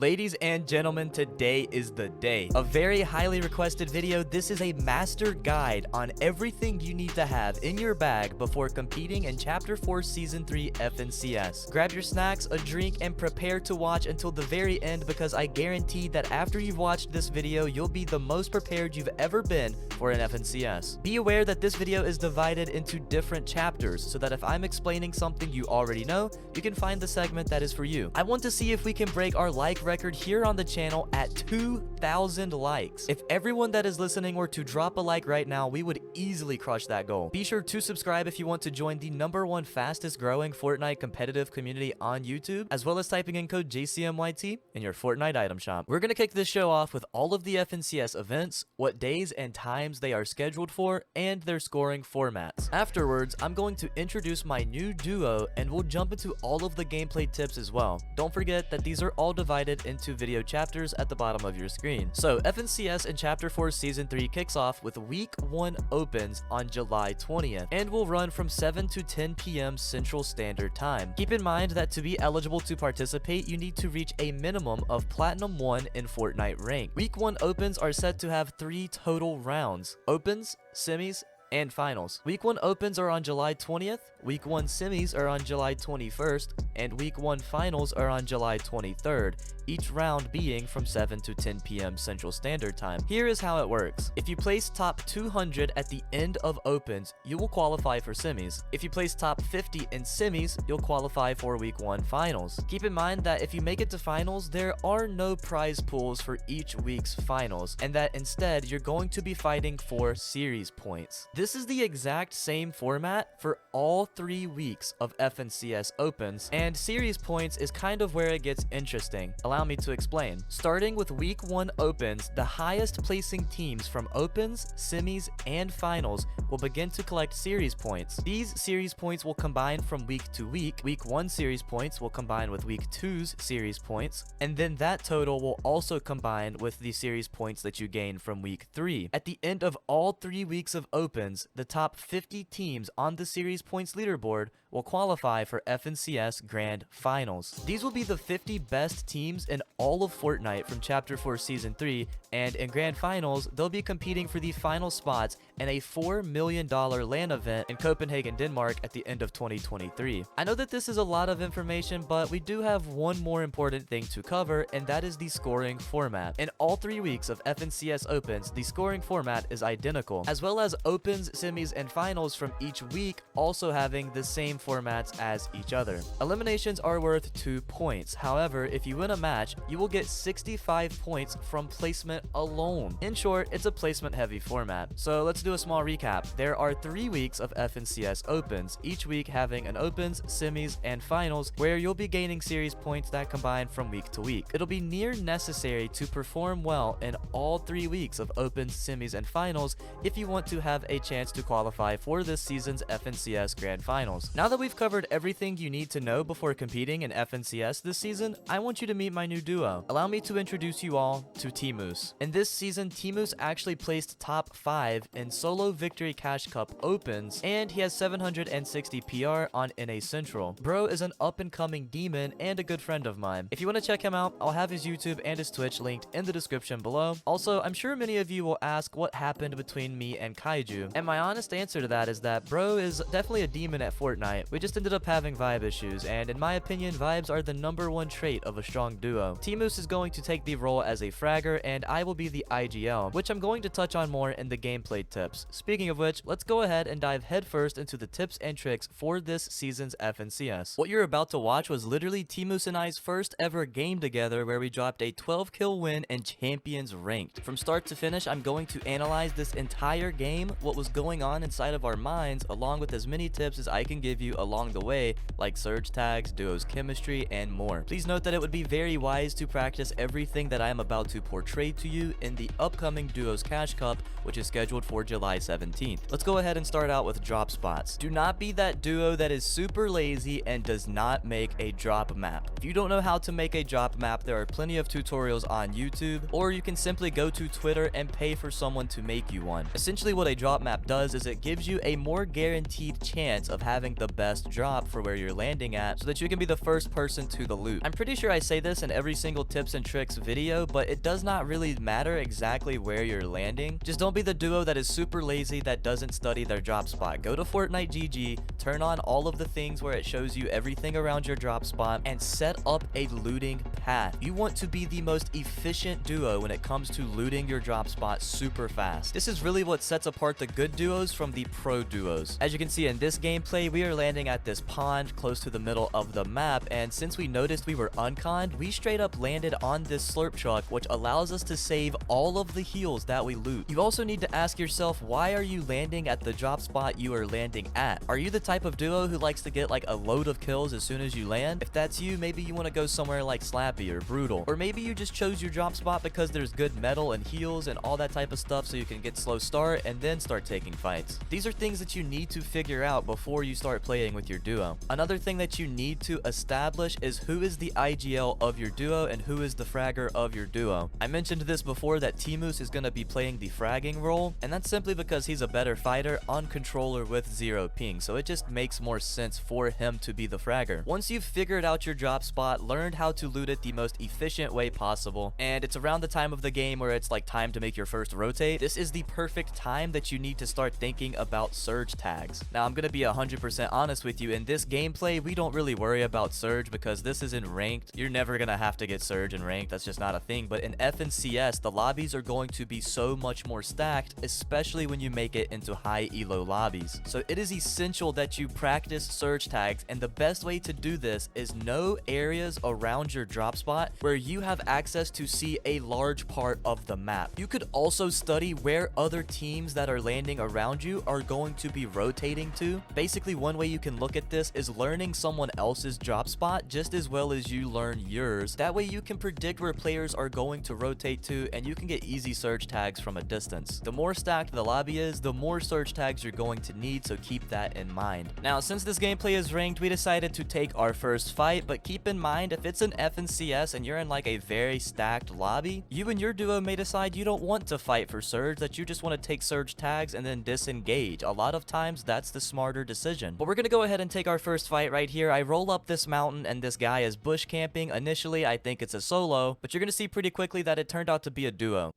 Ladies and gentlemen, today is the day. A very highly requested video. This is a master guide on everything you need to have in your bag before competing in Chapter 4 Season 3 FNCS. Grab your snacks, a drink, and prepare to watch until the very end because I guarantee that after you've watched this video, you'll be the most prepared you've ever been for an FNCS. Be aware that this video is divided into different chapters so that if I'm explaining something you already know, you can find the segment that is for you. I want to see if we can break our like record here on the channel at 2,000 likes. If everyone that is listening were to drop a like right now, we would easily crush that goal. Be sure to subscribe if you want to join the #1 fastest growing Fortnite competitive community on YouTube, as well as typing in code JCMYT in your Fortnite item shop. We're gonna kick this show off with all of the FNCS events, what days and times they are scheduled for, and their scoring formats. Afterwards, I'm going to introduce my new duo and we'll jump into all of the gameplay tips as well. Don't forget that these are all divided into video chapters at the bottom of your screen. So FNCS in Chapter 4 Season 3 kicks off with Week 1 opens on July 20th and will run from 7 to 10 p.m. Central Standard Time. Keep in mind that to be eligible to participate, you need to reach a minimum of Platinum 1 in Fortnite rank. Week 1 opens are set to have 3 total rounds: opens, semis, and finals. Week 1 opens are on July 20th, Week 1 semis are on July 21st, and Week 1 finals are on July 23rd, each round being from 7 to 10 p.m. Central Standard Time. Here is how it works. If you place top 200 at the end of opens, you will qualify for semis. If you place top 50 in semis, you'll qualify for Week 1 finals. Keep in mind that if you make it to finals, there are no prize pools for each week's finals, and that instead you're going to be fighting for series points. This is the exact same format for all 3 weeks of FNCS opens, and series points is kind of where it gets interesting. Allow me to explain. Starting with Week 1 opens, the highest placing teams from opens, semis, and finals will begin to collect series points. These series points will combine from week to week. Week 1 series points will combine with Week 2's series points, and then that total will also combine with the series points that you gain from Week 3. At the end of all 3 weeks of opens, the top 50 teams on the series points leaderboard will qualify for FNCS Grand Finals. These will be the 50 best teams in all of Fortnite from Chapter 4 Season 3, and in Grand Finals, they'll be competing for the final spots in a $4 million LAN event in Copenhagen, Denmark at the end of 2023. I know that this is a lot of information, but we do have one more important thing to cover, and that is the scoring format. In all 3 weeks of FNCS Opens, the scoring format is identical, as well as Opens, semis, and finals from each week also having the same formats as each other. Eliminations are worth 2 points. However, if you win a match, you will get 65 points from placement alone. In short, it's a placement heavy format. So let's do a small recap. There are 3 weeks of FNCS Opens, each week having an opens, semis, and finals where you'll be gaining series points that combine from week to week. It'll be near necessary to perform well in all 3 weeks of opens, semis, and finals if you want to have a chance to qualify for this season's FNCS Grand Finals. Now that we've covered everything you need to know before competing in FNCS this season, I want you to meet my new duo. Allow me to introduce you all to T-Moose. In this season, T-Moose actually placed top 5 in Solo Victory Cash Cup Opens, and he has 760 PR on NA Central. Bro is an up-and-coming demon and a good friend of mine. If you want to check him out, I'll have his YouTube and his Twitch linked in the description below. Also, I'm sure many of you will ask what happened between me and Kaiju, and my honest answer to that is that bro is definitely a demon at Fortnite. We just ended up having vibe issues, and in my opinion, vibes are the #1 trait of a strong duo. T-Moose is going to take the role as a fragger, and I will be the IGL, which I'm going to touch on more in the gameplay tips. Speaking of which, let's go ahead and dive headfirst into the tips and tricks for this season's FNCS. What you're about to watch was literally T-Moose and I's first ever game together where we dropped a 12 kill win and champions ranked. From start to finish, I'm going to analyze this entire game, what was going on inside of our minds, along with as many tips as I can give you along the way, like surge tags, duos chemistry, and more. Please note that it would be very wise to practice everything that I am about to portray to you in the upcoming Duos Cash Cup, which is scheduled for July 17th. Let's go ahead and start out with drop spots. Do not be that duo that is super lazy and does not make a drop map. If you don't know how to make a drop map, there are plenty of tutorials on YouTube, or you can simply go to Twitter and pay for someone to make you one. Essentially what a drop map does is it gives you a more guaranteed chance of having the best drop for where you're landing at so that you can be the first person to the loot. I'm pretty sure I say this in every single tips and tricks video, but it does not really matter exactly where you're landing. Just don't be the duo that is super lazy that doesn't study their drop spot. Go to Fortnite GG, turn on all of the things where it shows you everything around your drop spot, and set up a looting path. You want to be the most efficient duo when it comes to looting your drop spot super fast. This is really what sets apart the good duos from the pro duos. As you can see in this gameplay, we are landing at this pond close to the middle of the map, and since we noticed we were unconned, we straight up landed on this slurp truck, which allows us to save all of the heals that we loot. You also need to ask yourself, why are you landing at the drop spot you are landing at? Are you the type of duo who likes to get like a load of kills as soon as you land? If that's you, maybe you want to go somewhere like Slappy or Brutal, or maybe you just chose your drop spot because there's good metal and heals and all that type of stuff so you can get slow start and then start taking fights. These are things that you need to figure out before you start playing with your duo. Another thing that you need to establish is who is the IGL of your duo and who is the fragger of your duo. I mentioned this before that Timus is going to be playing the fragging role, and that's simply because he's a better fighter on controller with 0 ping, so it just makes more sense for him to be the fragger. Once you've figured out your drop spot, learned how to loot it the most efficient way possible, and it's around the time of the game where it's like time to make your first rotate, this is the perfect time that you need to start thinking about surge tags. Now, I'm going to be 100% honest with you. In this gameplay, we don't really worry about surge because this isn't ranked. You're never going to have to get surge in ranked. That's just not a thing. But in F and CS, the lobbies are going to be so much more stacked, especially when you make it into high elo lobbies. So it is essential that you practice surge tags, and the best way to do this is know areas around your drop spot where you have access to see a large part of the map. You could also study where other teams that are landing around you are going to be rotating to. Basically, one way you can look at this is learning someone else's drop spot just as well as you learn yours. That way you can predict where players are going to rotate to, and you can get easy surge tags from a distance. The more stacked the lobby is, the more surge tags you're going to need, so keep that in mind. Now, since this gameplay is ranked, we decided to take our first fight, but keep in mind, if it's an F and CS and you're in like a very stacked lobby, you and your duo may decide you don't want to fight for surge, that you just want to take surge tags and then disengage. A lot of times, that's the smarter decision. But we're gonna go ahead and take our first fight right here. I roll up this mountain and this guy is bush camping. Initially, I think it's a solo, but you're gonna see pretty quickly that it turned out to be a duo.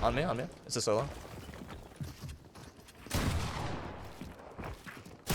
On me. It's a solo.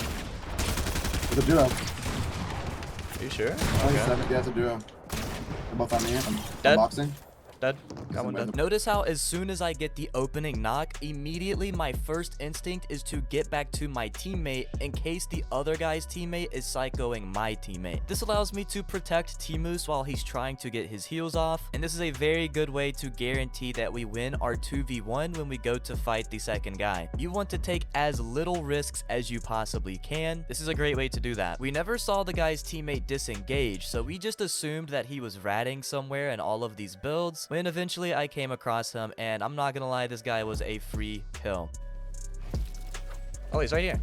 It's a duo. Are you sure? Okay. Yeah, it's a duo. They're both on me. I'm Dead. boxing. Dead. Got one dead. Notice how as soon as I get the opening knock, immediately my first instinct is to get back to my teammate in case the other guy's teammate is psychoing my teammate. This allows me to protect Timus while he's trying to get his heals off, and this is a very good way to guarantee that we win our 2v1 when we go to fight the second guy. You want to take as little risks as you possibly can. This is a great way to do that. We never saw the guy's teammate disengage, so we just assumed that he was ratting somewhere in all of these builds, when eventually I came across him, and I'm not gonna lie, this guy was a free kill. Oh, he's right here.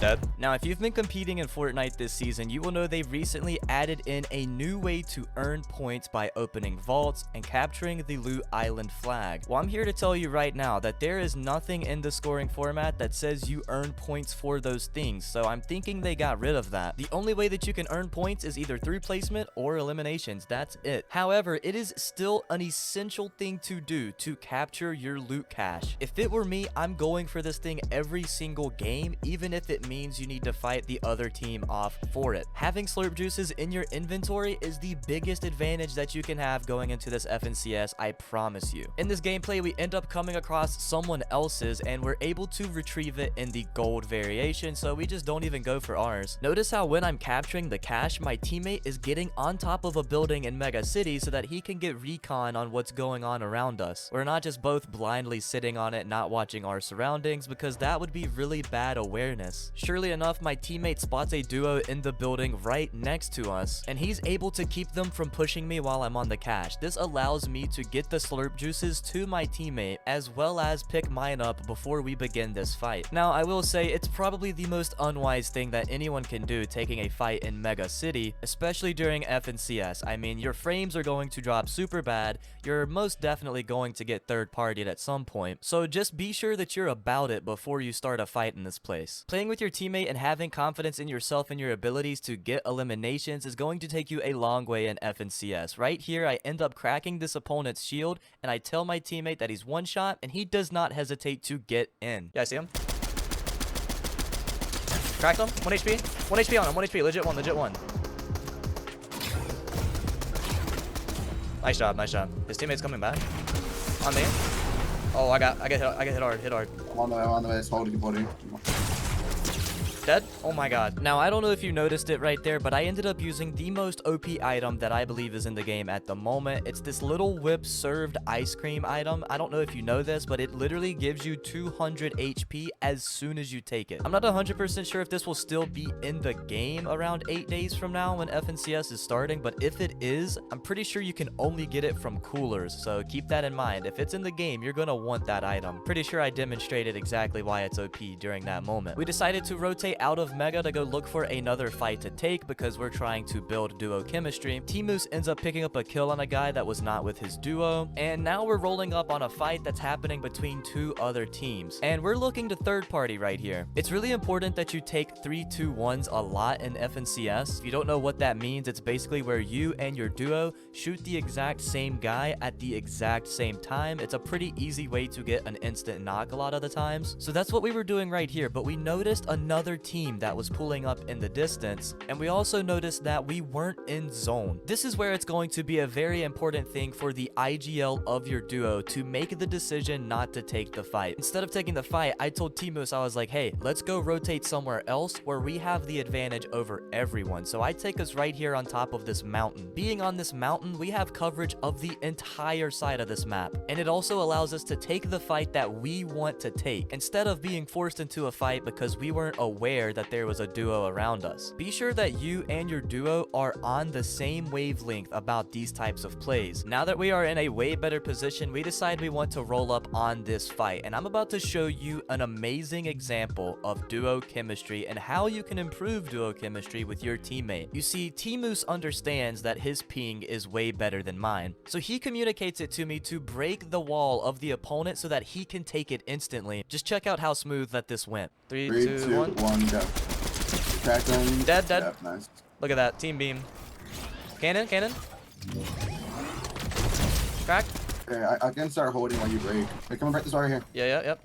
Dead. Now, if you've been competing in Fortnite this season, you will know they recently added in a new way to earn points by opening vaults and capturing the Loot Island flag. Well, I'm here to tell you right now that there is nothing in the scoring format that says you earn points for those things, so I'm thinking they got rid of that. The only way that you can earn points is either through placement or eliminations. That's it. However, it is still an essential thing to do to capture your loot cache. If it were me, I'm going for this thing every single game, even if it means you need to fight the other team off for it. Having slurp juices in your inventory is the biggest advantage that you can have going into this FNCS, I promise you. In this gameplay, we end up coming across someone else's and we're able to retrieve it in the gold variation, so we just don't even go for ours. Notice how when I'm capturing the cache, my teammate is getting on top of a building in Mega City so that he can get recon on what's going on around us. We're not just both blindly sitting on it, not watching our surroundings, because that would be really bad awareness. Surely enough, enough, my teammate spots a duo in the building right next to us, and he's able to keep them from pushing me while I'm on the cache. This allows me to get the slurp juices to my teammate, as well as pick mine up before we begin this fight. Now, I will say it's probably the most unwise thing that anyone can do taking a fight in Mega City, especially during FNCS. I mean, your frames are going to drop super bad, you're most definitely going to get third-partied at some point, so just be sure that you're about it before you start a fight in this place. Playing with your teammate and having confidence in yourself and your abilities to get eliminations is going to take you a long way in FNCS. Right here, I end up cracking this opponent's shield, and I tell my teammate that he's one shot, and he does not hesitate to get in. Yeah, I see him. Cracked him. 1 HP. 1 HP on him. 1 HP. Legit one. Legit one. Nice job. Nice job. His teammate's coming back. On me. Oh, I get hit hard. Hit hard. I'm on the way. It's holding. Dead? Oh my god. Now, I don't know if you noticed it right there, but I ended up using the most OP item that I believe is in the game at the moment. It's this little whip served ice cream item. I don't know if you know this, but it literally gives you 200 HP as soon as you take it. I'm not 100% sure if this will still be in the game around 8 days from now when FNCS is starting, but if it is, I'm pretty sure you can only get it from coolers, so keep that in mind. If it's in the game, you're gonna want that item. Pretty sure I demonstrated exactly why it's OP during that moment. We decided to rotate out of Mega to go look for another fight to take because we're trying to build duo chemistry. T-Moose ends up picking up a kill on a guy that was not with his duo, and now we're rolling up on a fight that's happening between 2 other teams, and we're looking to third party right here. It's really important that you take 3-2-1s a lot in FNCS. If you don't know what that means, it's basically where you and your duo shoot the exact same guy at the exact same time. It's a pretty easy way to get an instant knock a lot of the times. So that's what we were doing right here, but we noticed another team that was pulling up in the distance, and we also noticed that we weren't in zone. This is where it's going to be a very important thing for the IGL of your duo to make the decision not to take the fight. Instead of taking the fight, I told T-Moose, I was like, hey, let's go rotate somewhere else where we have the advantage over everyone. So I take us right here on top of this mountain. Being on this mountain, we have coverage of the entire side of this map, and it also allows us to take the fight that we want to take instead of being forced into a fight because we weren't aware that there was a duo around us. Be sure that you and your duo are on the same wavelength about these types of plays. Now that we are in a way better position, we decide we want to roll up on this fight, and I'm about to show you an amazing example of duo chemistry and how you can improve duo chemistry with your teammate. You see, T-Moose understands that his ping is way better than mine, so he communicates it to me to break the wall of the opponent so that he can take it instantly. Just check out how smooth that this went. 3, 2, 1, go. Cracked him. Dead. Yep, nice. Look at that. Team beam. Cannon. Cracked. Okay, I can start holding while you break. Hey, come on, break this right here. Yep.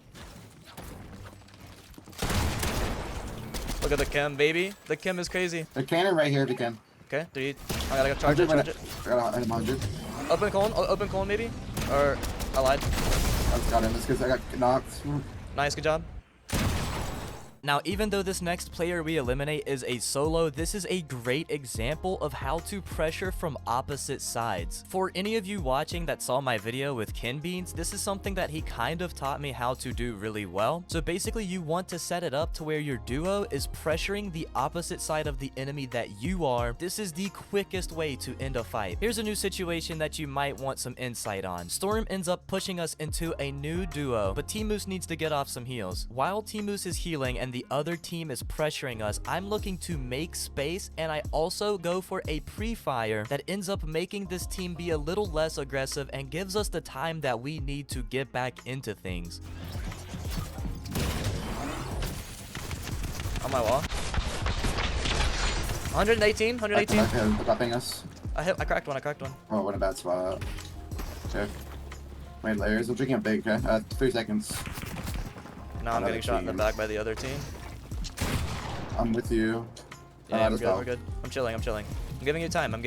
Look at the chem, baby. The chem is crazy. The cannon right here if you can. Okay, 3. I gotta go charge it. I got him 100. Open cone, maybe? Or, I lied. I just got him. It's because I got knocked. Nice, good job. Now, even though this next player we eliminate is a solo, this is a great example of how to pressure from opposite sides. For any of you watching that saw my video with Ken Beans, this is something that he kind of taught me how to do really well. So basically, you want to set it up to where your duo is pressuring the opposite side of the enemy that you are. This is the quickest way to end a fight. Here's a new situation that you might want some insight on. Storm ends up pushing us into a new duo, but T-Moose needs to get off some heals. While T-Moose is healing and the other team is pressuring us, I'm looking to make space, and I also go for a pre-fire that ends up making this team be a little less aggressive and gives us the time that we need to get back into things. On my wall. 118. Dropping us. I cracked one. Oh, what a bad spot. Okay. Wait, layers. I'm drinking a big, okay? 3 seconds. Now I'm getting shot in the back by the other team. I'm with you. Yeah, we're good. I'm chilling. I'm giving you time. I'm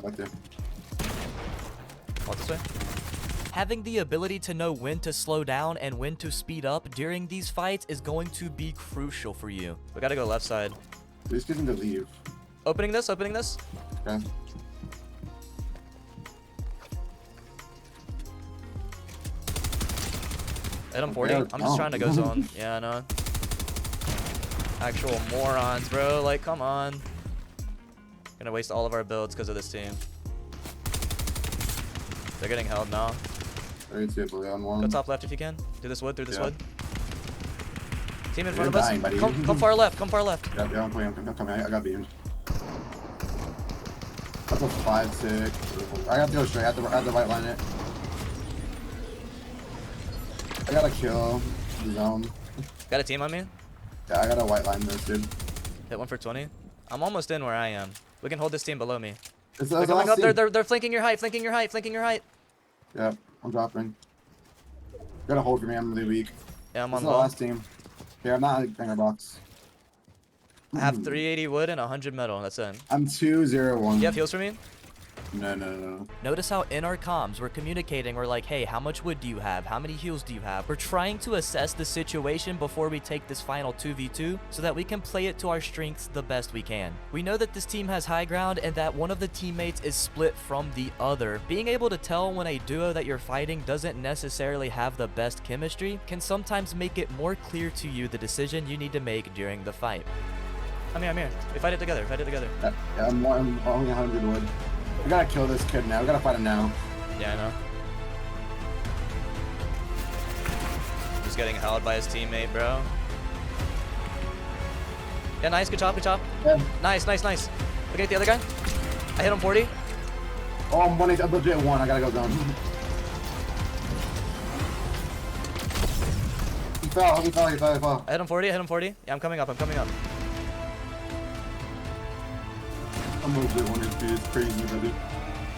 with you. Walk this way. Having the ability to know when to slow down and when to speed up during these fights is going to be crucial for you. We gotta go left side. Just getting to leave. Opening this. Okay. Hit him 40. I'm just trying to go zone. Yeah, I know. Actual morons, bro. Like, come on. Gonna waste all of our builds because of this team. They're getting held now. Very typically on one. Go top left if you can. Do this wood, through this wood. Team in front of dying, us. buddy. Come far left. Come far left. Yeah, I'm coming. I got beamed. That's a 5-6. I have to go straight. I have to right line it. I gotta kill the zone. Got a team on me. Yeah, I gotta white line this, dude. Hit one for 20. I'm almost in where I am. We can hold this team below me. They're coming up. They're flanking your height. Flanking your height. Flanking your height. Yeah, I'm dropping. Gotta hold for me. I'm really weak. Yeah, I'm This on is the low. last team. Yeah, I'm not in a banger box. I have 380 wood and 100 metal. That's it. I'm 2-0-1. You have heals for me? No. Notice how in our comms we're communicating. We're like, hey, how much wood do you have? How many heals do you have? We're trying to assess the situation before we take this final 2v2 so that we can play it to our strengths the best we can. We know that this team has high ground and that one of the teammates is split from the other. Being able to tell when a duo that you're fighting doesn't necessarily have the best chemistry can sometimes make it more clear to you the decision you need to make during the fight. I'm here. We fight it together. Yeah, I'm only 100 wood. I gotta kill this kid now. We gotta fight him now. Yeah, I know. Just getting held by his teammate, bro. Yeah, nice. Good job. Yeah. Nice. Looking at the other guy. I hit him 40. Oh, I'm legit 1. I gotta go down. He fell. I hit him 40. Yeah, I'm coming up. I'm legit 1 HP. It's crazy, brother.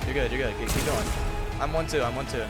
You're good. Keep going. I'm 1-2.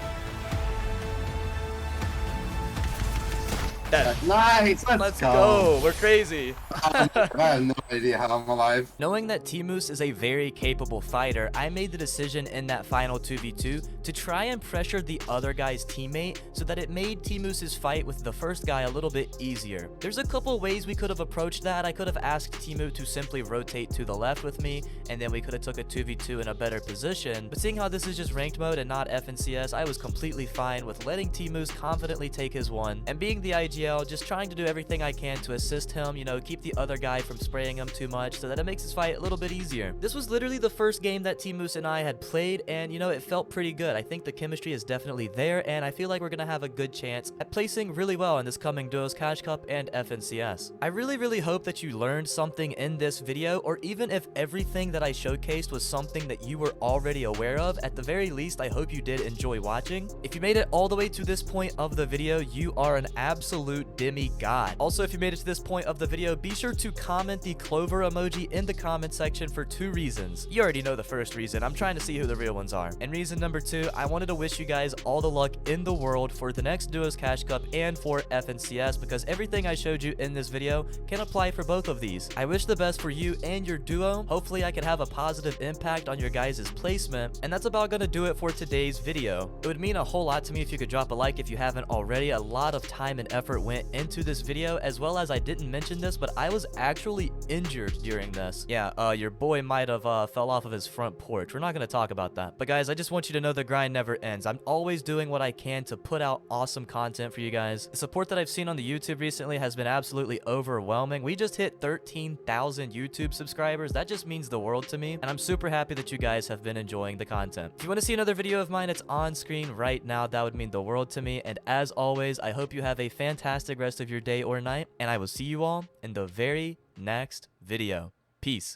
Dead. Nice! Let's go. We're crazy. I have no idea how I'm alive. Knowing that T-Moose is a very capable fighter, I made the decision in that final 2v2 to try and pressure the other guy's teammate so that it made T-Moose's fight with the first guy a little bit easier. There's a couple ways we could have approached that. I could have asked T-Moose to simply rotate to the left with me, and then we could have took a 2v2 in a better position. But seeing how this is just ranked mode and not FNCS, I was completely fine with letting T-Moose confidently take his one, and being the IGL, just trying to do everything I can to assist him, you know, keep the other guy from spraying him too much so that it makes his fight a little bit easier. This was literally the first game that T-Moose and I had played, and you know, it felt pretty good. I think the chemistry is definitely there, and I feel like we're gonna have a good chance at placing really well in this coming Duos Cash Cup and FNCS. I really hope that you learned something in this video, or even if everything that I showcased was something that you were already aware of, at the very least, I hope you did enjoy watching. If you made it all the way to this point of the video, you are an absolute demigod. Also, if you made it to this point of the video, be sure to comment the clover emoji in the comment section for 2 reasons. You already know the first reason. I'm trying to see who the real ones are. And reason number 2, I wanted to wish you guys all the luck in the world for the next Duos Cash Cup and for FNCS, because everything I showed you in this video can apply for both of these. I wish the best for you and your duo. Hopefully I can have a positive impact on your guys' placement. And that's about gonna do it for today's video. It would mean a whole lot to me if you could drop a like if you haven't already. A lot of time and effort went into this video, as well as I didn't mention this, but I was actually injured during this. Yeah, your boy might have fell off of his front porch. We're not gonna talk about that. But guys, I just want you to know the grind never ends. I'm always doing what I can to put out awesome content for you guys. The support that I've seen on the YouTube recently has been absolutely overwhelming. We just hit 13,000 YouTube subscribers. That just means the world to me, and I'm super happy that you guys have been enjoying the content. If you want to see another video of mine, it's on screen right now. That would mean the world to me. And as always, I hope you have a fantastic rest of your day or night, and I will see you all in the very next video. Peace.